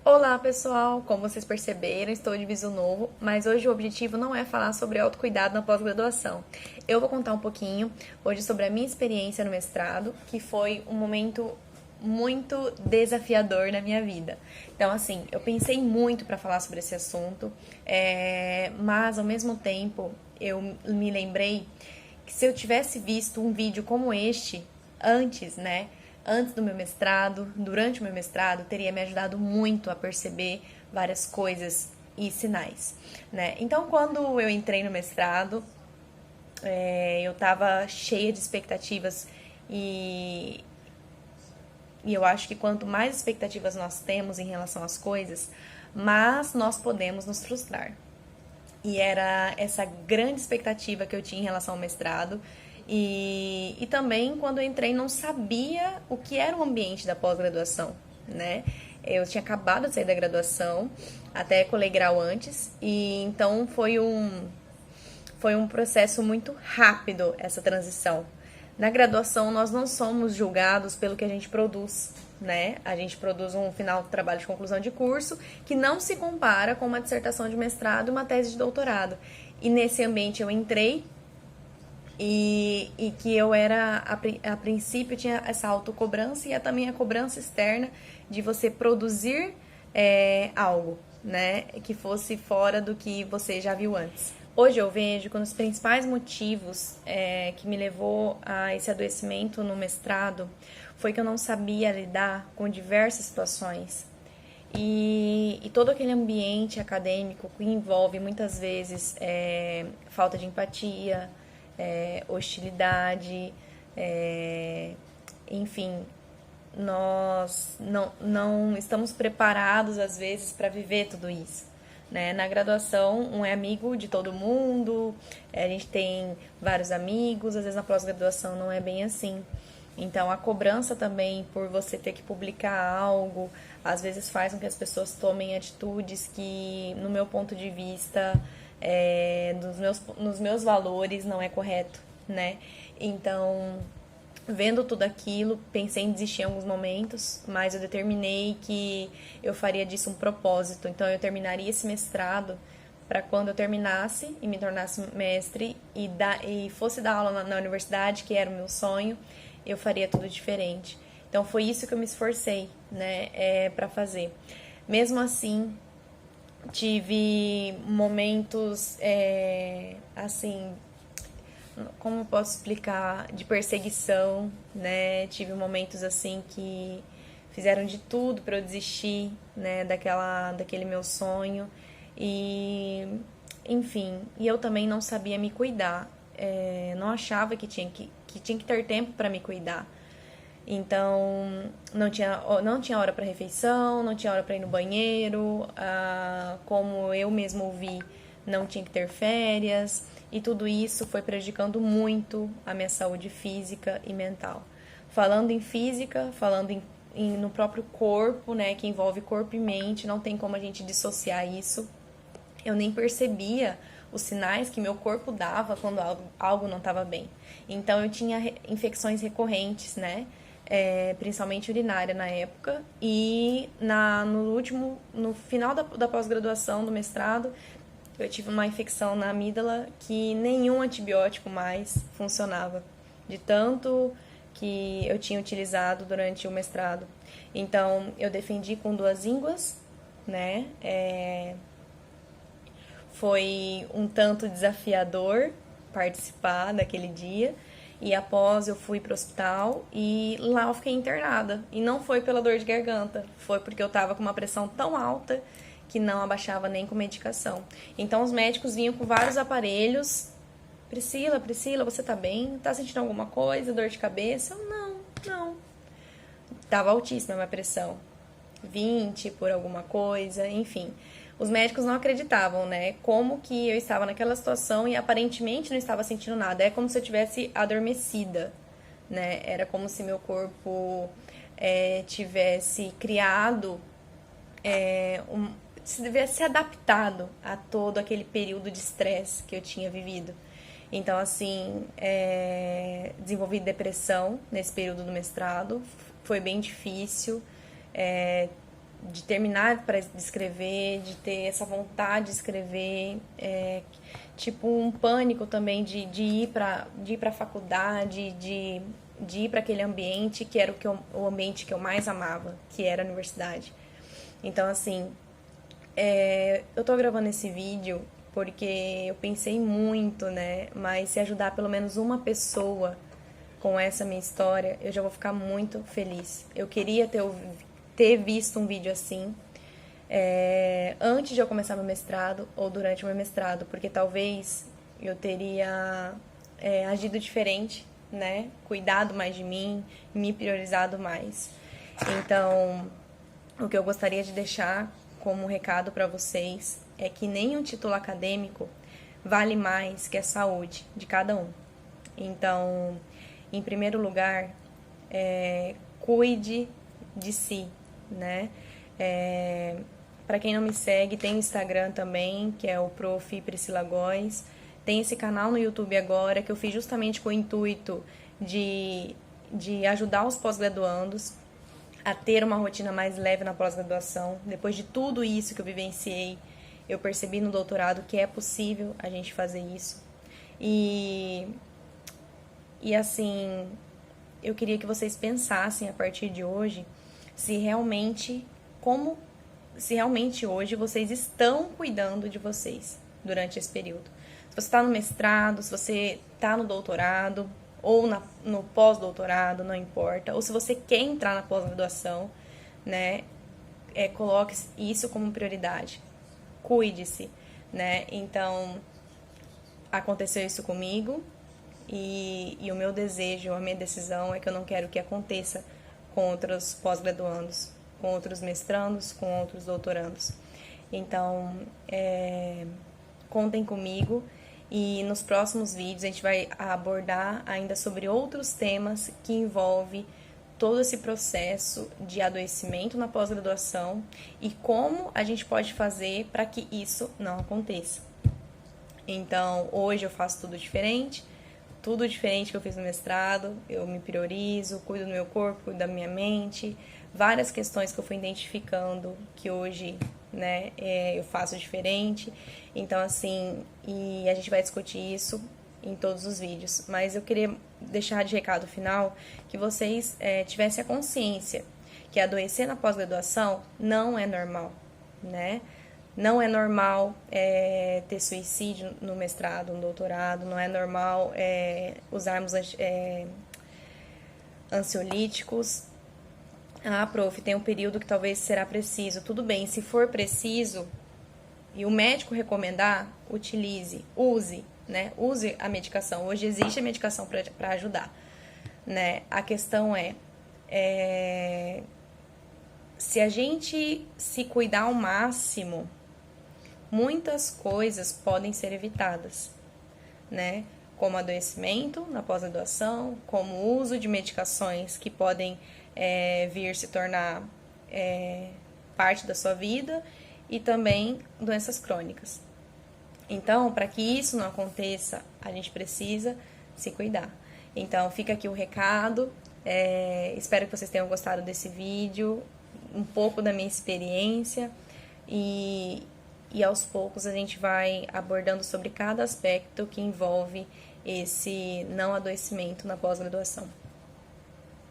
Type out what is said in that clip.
Olá pessoal, como vocês perceberam, estou de viso novo, mas hoje o objetivo não é falar sobre autocuidado na pós-graduação. Eu vou contar um pouquinho hoje sobre a minha experiência no mestrado, que foi um momento muito desafiador na minha vida. Então, assim, eu pensei muito para falar sobre esse assunto, mas ao mesmo tempo eu me lembrei que se eu tivesse visto um vídeo como este antes, né? Antes do meu mestrado, durante o meu mestrado, teria me ajudado muito a perceber várias coisas e sinais, né? Então, quando eu entrei no mestrado, eu estava cheia de expectativas e, e eu acho que quanto mais expectativas nós temos em relação às coisas, mais nós podemos nos frustrar. E era essa grande expectativa que eu tinha em relação ao mestrado. E também, quando eu entrei, não sabia o que era o ambiente da pós-graduação, né? Eu tinha acabado de sair da graduação, até colei grau antes, e então foi um processo muito rápido essa transição. Na graduação, nós não somos julgados pelo que a gente produz, né? A gente produz um final de trabalho de conclusão de curso que não se compara com uma dissertação de mestrado e uma tese de doutorado. E nesse ambiente eu entrei e que eu era, a princípio, tinha essa autocobrança e também a cobrança externa de você produzir algo, né, que fosse fora do que você já viu antes. Hoje eu vejo que um dos principais motivos que me levou a esse adoecimento no mestrado foi que eu não sabia lidar com diversas situações. E todo aquele ambiente acadêmico que envolve muitas vezes falta de empatia, hostilidade, enfim, nós não estamos preparados às vezes para viver tudo isso. Né? Na graduação, um é amigo de todo mundo, a gente tem vários amigos, às vezes na pós-graduação não é bem assim. Então, a cobrança também por você ter que publicar algo, às vezes faz com que as pessoas tomem atitudes que, no meu ponto de vista, nos meus valores, não é correto, né? Então, vendo tudo aquilo, pensei em desistir em alguns momentos, mas eu determinei que eu faria disso um propósito. Então, eu terminaria esse mestrado para quando eu terminasse e me tornasse mestre e fosse dar aula na universidade, que era o meu sonho, eu faria tudo diferente. Então foi isso que eu me esforcei, né, para fazer. Mesmo assim, tive momentos, assim, como eu posso explicar, de perseguição, né? Tive momentos assim que fizeram de tudo para eu desistir, né, daquele meu sonho. E, enfim, e eu também não sabia me cuidar. Não achava que tinha que ter tempo para me cuidar. Então, não tinha hora para refeição, não tinha hora para ir no banheiro, como eu mesmo ouvi, não tinha que ter férias, e tudo isso foi prejudicando muito a minha saúde física e mental. Falando em física, falando no próprio corpo, né, que envolve corpo e mente, não tem como a gente dissociar isso. Eu nem percebia os sinais que meu corpo dava quando algo não estava bem. Então eu tinha infecções recorrentes, né? Principalmente urinária na época. E no final da pós-graduação, do mestrado, eu tive uma infecção na amígdala que nenhum antibiótico mais funcionava. De tanto que eu tinha utilizado durante o mestrado. Então eu defendi com duas línguas, né? Foi um tanto desafiador participar daquele dia. E após eu fui pro hospital e lá eu fiquei internada. E não foi pela dor de garganta, foi porque eu tava com uma pressão tão alta que não abaixava nem com medicação. Então os médicos vinham com vários aparelhos. Priscila, você tá bem? Tá sentindo alguma coisa? Dor de cabeça? Eu, não. Tava altíssima a minha pressão. 20 por alguma coisa, enfim. Os médicos não acreditavam, né? Como que eu estava naquela situação e aparentemente não estava sentindo nada. É como se eu tivesse adormecida, né? Era como se meu corpo tivesse criado, se tivesse adaptado a todo aquele período de estresse que eu tinha vivido. Então, assim, desenvolvi depressão nesse período do mestrado. Foi bem difícil. de terminar de escrever, de ter essa vontade de escrever, tipo um pânico também de ir para a faculdade, de ir para aquele ambiente que era o ambiente que eu mais amava, que era a universidade. Então, assim, eu tô gravando esse vídeo porque eu pensei muito, né? Mas se ajudar pelo menos uma pessoa com essa minha história, eu já vou ficar muito feliz. Eu queria ter visto um vídeo assim antes de eu começar meu mestrado ou durante o meu mestrado, porque talvez eu teria agido diferente, né? Cuidado mais de mim, me priorizado mais. Então, o que eu gostaria de deixar como recado para vocês é que nenhum título acadêmico vale mais que a saúde de cada um. Então, em primeiro lugar, cuide de si, né? Para quem não me segue, tem o Instagram também, que é o Prof. Priscila Góes. Tem esse canal no YouTube agora, que eu fiz justamente com o intuito de ajudar os pós-graduandos a ter uma rotina mais leve na pós-graduação. Depois de tudo isso que eu vivenciei, eu percebi no doutorado que é possível a gente fazer isso. E assim, eu queria que vocês pensassem a partir de hoje se realmente hoje vocês estão cuidando de vocês durante esse período. Se você está no mestrado, se você está no doutorado ou no pós-doutorado, não importa. Ou se você quer entrar na pós-graduação, né, coloque isso como prioridade. Cuide-se, né? Então, aconteceu isso comigo e o meu desejo, a minha decisão é que eu não quero que aconteça com outros pós-graduandos, com outros mestrandos, com outros doutorandos. Então, contem comigo e nos próximos vídeos a gente vai abordar ainda sobre outros temas que envolvem todo esse processo de adoecimento na pós-graduação e como a gente pode fazer para que isso não aconteça. Então, hoje eu faço tudo diferente que eu fiz no mestrado, eu me priorizo, cuido do meu corpo, cuido da minha mente, várias questões que eu fui identificando que hoje, né, eu faço diferente. Então, assim, e a gente vai discutir isso em todos os vídeos. Mas eu queria deixar de recado final que vocês tivessem a consciência que adoecer na pós-graduação não é normal, né? Não é normal ter suicídio no mestrado, no doutorado, não é normal usarmos ansiolíticos. Ah, prof, tem um período que talvez será preciso. Tudo bem, se for preciso e o médico recomendar, use, né? Use a medicação. Hoje existe a medicação para ajudar, né? A questão se a gente se cuidar ao máximo, muitas coisas podem ser evitadas, né? Como adoecimento na pós-graduação, como o uso de medicações que podem vir se tornar parte da sua vida e também doenças crônicas. Então, para que isso não aconteça, a gente precisa se cuidar. Então, fica aqui o recado. Espero que vocês tenham gostado desse vídeo, um pouco da minha experiência e aos poucos a gente vai abordando sobre cada aspecto que envolve esse não adoecimento na pós-graduação.